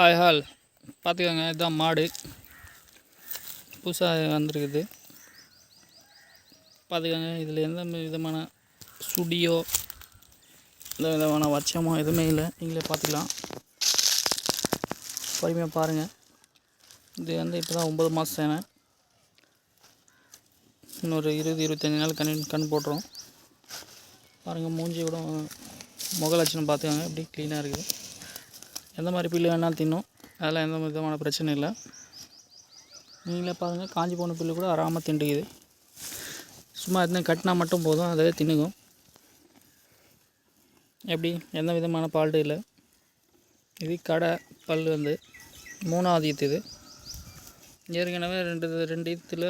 Hi பார்த்துக்கோங்க. இதுதான் மாடு புதுசாக வந்திருக்குது. பார்த்துக்கோங்க. இதில் எந்த விதமான சுடியோ எந்த விதமான வச்சமோ எதுவுமே இல்லை. நீங்களே பார்த்துக்கலாம். பொறுமையாக பாருங்கள். இது இப்போ தான் 9 மாதம் சேனை. இன்னொரு 20-25 நாள் கண் போட்டுரும். பாருங்கள், மூஞ்சி கூட முக லட்சணம் பார்த்துக்கோங்க. எப்படி க்ளீனாக இருக்குது. எந்த மாதிரி புல்லு வேணாலும் தின்னும். அதெல்லாம் எந்த விதமான பிரச்சனை இல்லை. நீங்களே பாருங்கள், காஞ்சி போன புல்லு கூட ஆறாமல் திண்டுக்குது. சும்மா எதுனா கட்டினா மட்டும் போதும், அதே தின்னுக்கும். எப்படி எந்த விதமான ஃபால்ட்டும் இல்லை. இது கடை பல் 3ஆவது ஈத்து. இது ஏற்கனவே ரெண்டு ஈத்தில்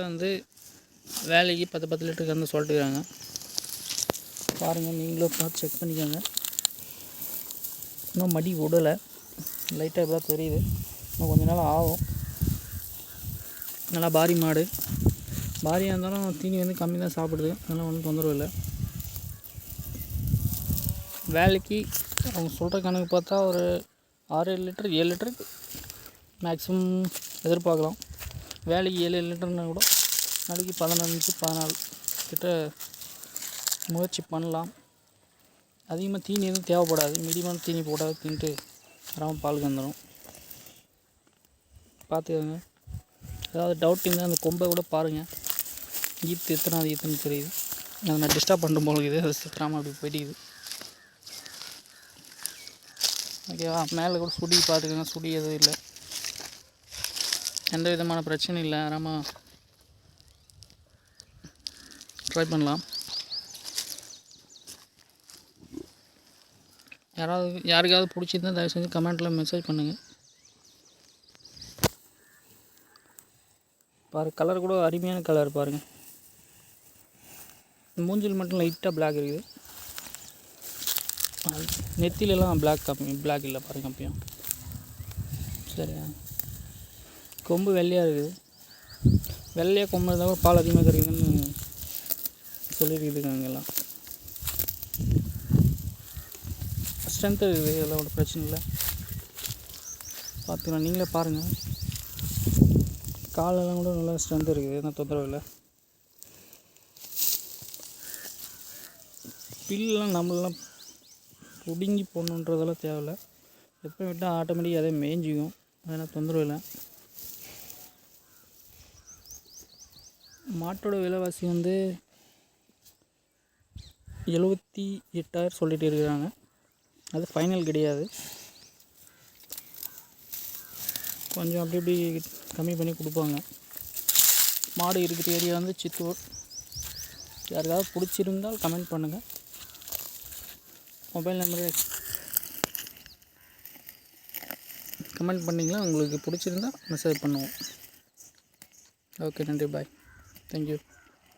வேலைக்கு 10 லிட்டருக்கு சொல்லிட்டுருக்காங்க. பாருங்கள், நீங்களும் பார்த்து செக் பண்ணிக்கோங்க. இன்னும் மடி விடலை, லைட்டாக இப்போதான் தெரியுது. இன்னும் கொஞ்ச நாள் ஆகும். நல்லா பாரி மாடு. பாரியாக இருந்தாலும் தீனி கம்மி தான் சாப்பிடுது. அதெல்லாம் ஒன்றும் தொந்தரவு இல்லை. வேலைக்கு அவங்க சொல்கிற கணக்கு பார்த்தா ஒரு 6-7 லிட்டர் 7 லிட்டருக்கு மேக்ஸிமம் எதிர்பார்க்கலாம். வேலைக்கு 7 லிட்டர்னா கூட நாளைக்கு 15-14 கிட்ட முயற்சி பண்ணலாம். அதிகமாக தீனி எதுவும் தேவைப்படாது. மீடியமான தீனி போடாது தின்ட்டு வராமல் பால் கந்துடும். பார்த்துக்கோங்க. ஏதாவது டவுட் இருந்தால் அந்த கொம்பை கூட பாருங்கள். ஈத்து எத்தனாவது ஈத்துன்னு தெரியுது. அதை நான் டிஸ்டர்ப் பண்ணுற போல இருக்குது. அது சித்திராமல் அப்படி போயிட்டுக்குது. ஓகேவா? மேலே கூட சுடி பார்த்துக்கோங்க. சுடி எதுவும் இல்லை. எந்த விதமான பிரச்சனையும் இல்லை. ஆறாமல் ட்ரை பண்ணலாம். யாருக்காவது பிடிச்சிருந்தா தயவு செஞ்சு கமெண்ட்டில் மெசேஜ் பண்ணுங்கள். கலர் கூட அருமையான கலர் பாருங்கள். மூஞ்சில் மட்டும் லைட்டாக பிளாக் இருக்குது. நெத்திலெலாம் பிளாக் இல்லை பாருங்கள். அப்பயும் சரியா? கொம்பு வெள்ளையாக இருக்குது. வெள்ளையாக கொம்பு இருந்தால் கூட பால் அதிகமாக கிடைக்குதுன்னு சொல்லியிருக்குதுங்க. எல்லாம் ஸ்ட்ரென்த்து இருக்குது. இதெல்லாம் ஒரு பிரச்சனை இல்லை. பார்த்துக்கலாம். நீங்களே பாருங்கள். காலெல்லாம் கூட நல்லா ஸ்ட்ரென்த் இருக்குது. எதுவும் தொந்தரவு இல்லை. பில்லாம் நம்மளெலாம் பிடுங்கி போடணுன்றதெல்லாம் தேவையில்லை. எப்போ விட்டால் ஆட்டோமேட்டிக்காக அதே மேய்ஞ்சிக்கும். அதெல்லாம் தொந்தரவு இல்லை. மாட்டோட விலைவாசி 78,000 சொல்லிகிட்டு இருக்கிறாங்க. அது ஃபைனல் கிடையாது. கொஞ்சம் அப்படி கம்மி பண்ணி கொடுப்பாங்க. மாடு இருக்கிற ஏரியா சித்தூர். யாருக்காவது பிடிச்சிருந்தால் கமெண்ட் பண்ணுங்கள். மொபைல் நம்பரு கமெண்ட் பண்ணிங்களா, உங்களுக்கு பிடிச்சிருந்தா மெசேஜ் பண்ணுவோம். ஓகே, நன்றி, பாய், தேங்க்யூ.